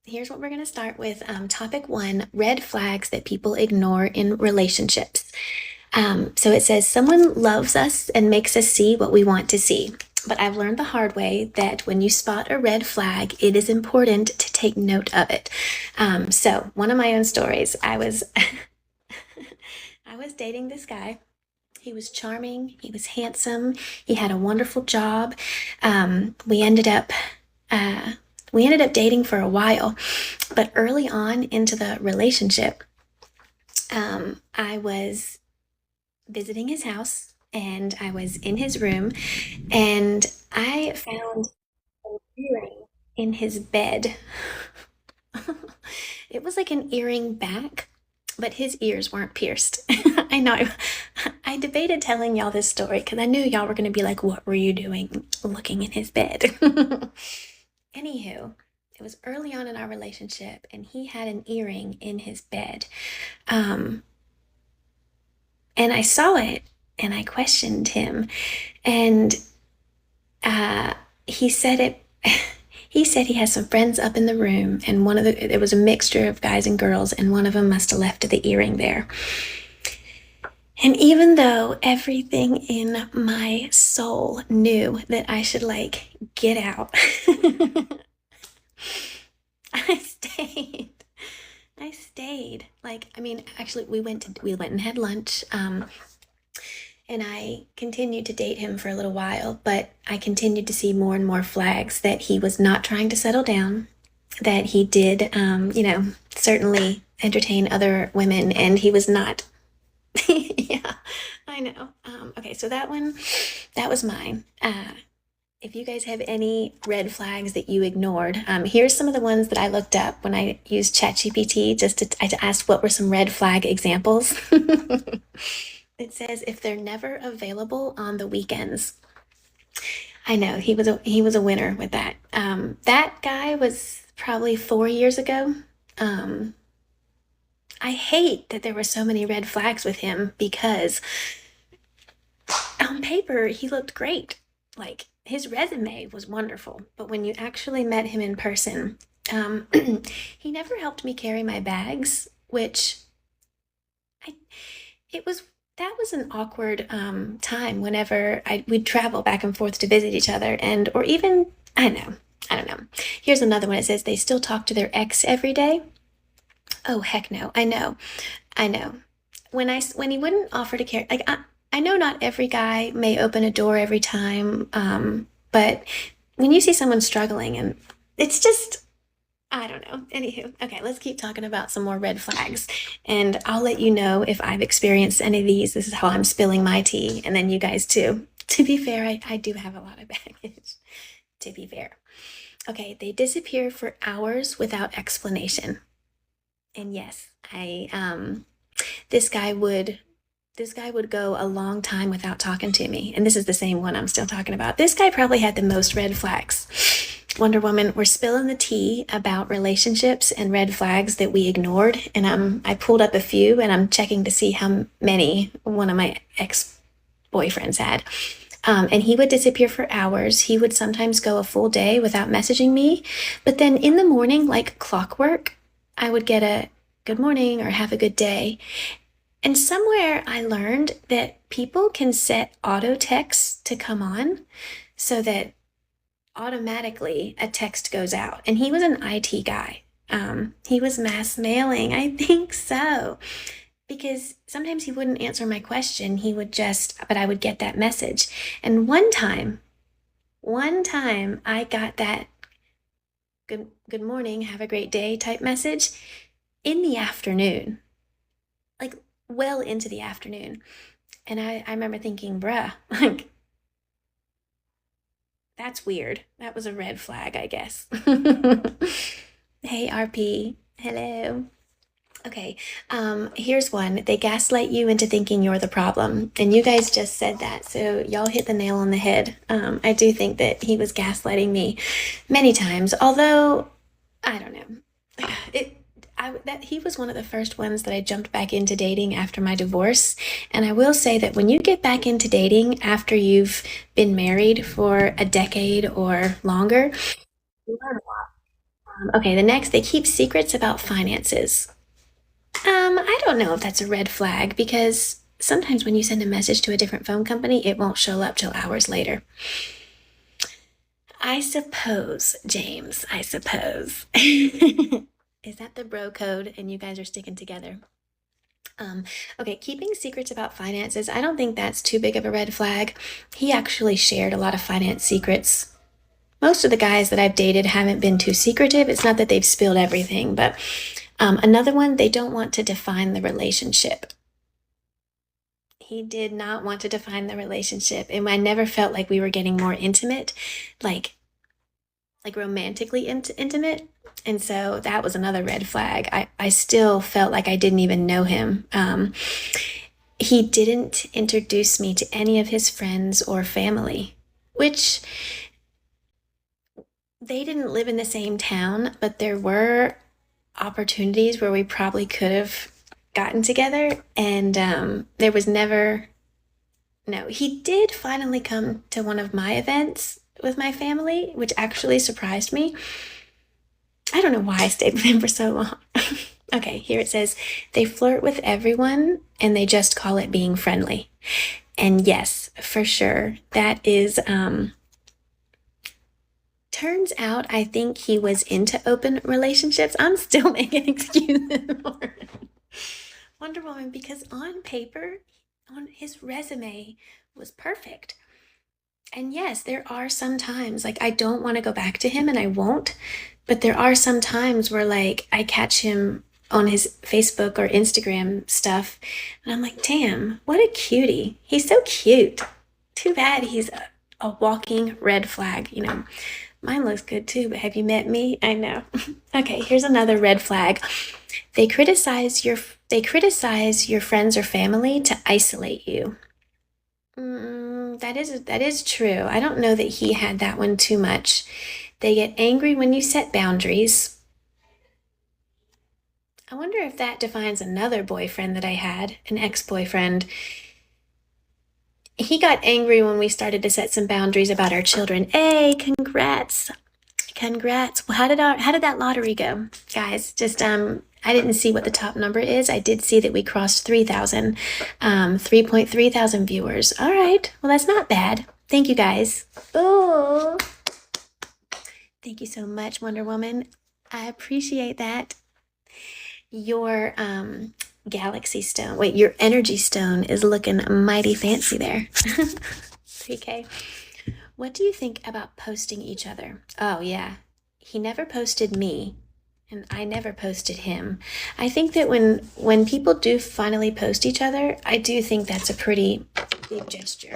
Here's what we're going to start with. Topic one, red flags that people ignore in relationships. So it says, someone loves us and makes us see what we want to see. But I've learned the hard way that when you spot a red flag, it is important to take note of it. So one of my own stories, I was I was dating this guy. He was charming, he was handsome, he had a wonderful job. We ended up dating for a while, but early on into the relationship, I was visiting his house and I was in his room and I found an earring in his bed. It was like an earring back, but his ears weren't pierced. I know. I debated telling y'all this story because I knew y'all were going to be like, what were you doing looking in his bed? Anywho, it was early on in our relationship and he had an earring in his bed. Um, and I saw it and I questioned him. And he said it. He said he has some friends up in the room, and it was a mixture of guys and girls, and one of them must have left the earring there. And even though everything in my soul knew that I should like get out, I stayed. I stayed. Like, I mean, actually, we went and had lunch. And I continued to date him for a little while, but I continued to see more and more flags that he was not trying to settle down, that he did, certainly entertain other women, and he was not. Yeah, I know. Okay, so that was mine. If you guys have any red flags that you ignored, here's some of the ones that I looked up when I used ChatGPT I asked what were some red flag examples. It says if they're never available on the weekends. I know he was a winner with that. That guy was probably 4 years ago. Um, I hate that there were so many red flags with him because on paper he looked great. Like his resume was wonderful, but when you actually met him in person, um, he never helped me carry my bags, which I it was that was an awkward time whenever we'd travel back and forth to visit each other, and or even I don't know. Here's another one. It says they still talk to their ex every day. Oh heck no! I know. When he wouldn't offer to care, like I know not every guy may open a door every time, but when you see someone struggling and it's just I don't know. Anywho, okay, let's keep talking about some more red flags. And I'll let you know if I've experienced any of these. This is how I'm spilling my tea. And then you guys too. To be fair, I do have a lot of baggage, to be fair. Okay, they disappear for hours without explanation. And yes, this guy would this guy would go a long time without talking to me. And this is the same one I'm still talking about. This guy probably had the most red flags. Wonder Woman, we're spilling the tea about relationships and red flags that we ignored. And I pulled up a few and I'm checking to see how many one of my ex boyfriends had. And he would disappear for hours. He would sometimes go a full day without messaging me. But then in the morning, like clockwork, I would get a good morning or have a good day. And somewhere I learned that people can set auto texts to come on so that automatically a text goes out. And he was an IT guy. He was mass mailing, I think so. Because sometimes he wouldn't answer my question. But I would get that message. And one time I got that good morning, have a great day type message in the afternoon, like well into the afternoon. And I remember thinking, bruh, like, that's weird. That was a red flag, I guess. Hey, RP. Hello. Okay, here's one. They gaslight you into thinking you're the problem. And you guys just said that, so y'all hit the nail on the head. I do think that he was gaslighting me many times, although I don't know. He was one of the first ones that I jumped back into dating after my divorce. And I will say that when you get back into dating after you've been married for a decade or longer, you learn a lot. Okay, the next, they keep secrets about finances. I don't know if that's a red flag because sometimes when you send a message to a different phone company, it won't show up till hours later. I suppose, James, I suppose. Is that the bro code and you guys are sticking together? Okay, keeping secrets about finances, I don't think that's too big of a red flag. He actually shared a lot of finance secrets. Most of the guys that I've dated haven't been too secretive. It's not that they've spilled everything, but another one, they don't want to define the relationship. He did not want to define the relationship, and I never felt like we were getting more intimate, like romantically intimate. And so that was another red flag. I still felt like I didn't even know him. He didn't introduce me to any of his friends or family, which they didn't live in the same town, but there were opportunities where we probably could have gotten together. And there was never, no, he did finally come to one of my events with my family, which actually surprised me. I don't know why I stayed with him for so long. Okay, here it says, they flirt with everyone and they just call it being friendly. And yes, for sure, that is, turns out I think he was into open relationships. I'm still making excuses for Wonder Woman because on paper, on his resume was perfect. And yes, there are some times like I don't want to go back to him and I won't, but there are some times where like I catch him on his Facebook or Instagram stuff and I'm like, damn, what a cutie. He's so cute. Too bad he's a walking red flag, you know. Mine looks good too, but have you met me? I know. Okay, here's another red flag. They criticize your friends or family to isolate you. That is true. I don't know that he had that one too much. They get angry when you set boundaries. I wonder if that defines another boyfriend that I had, an ex-boyfriend. He got angry when we started to set some boundaries about our children. Hey, congrats. Congrats. Well, how did that lottery go? Guys, just I didn't see what the top number is. I did see that we crossed 3,000, 3.3 thousand viewers. All right. Well, that's not bad. Thank you guys. Oh, thank you so much, Wonder Woman. I appreciate that. Your galaxy stone, wait, your energy stone is looking mighty fancy there. 3K. What do you think about posting each other? Oh, yeah. He never posted me, and I never posted him. I think that when people do finally post each other, I do think that's a pretty big gesture.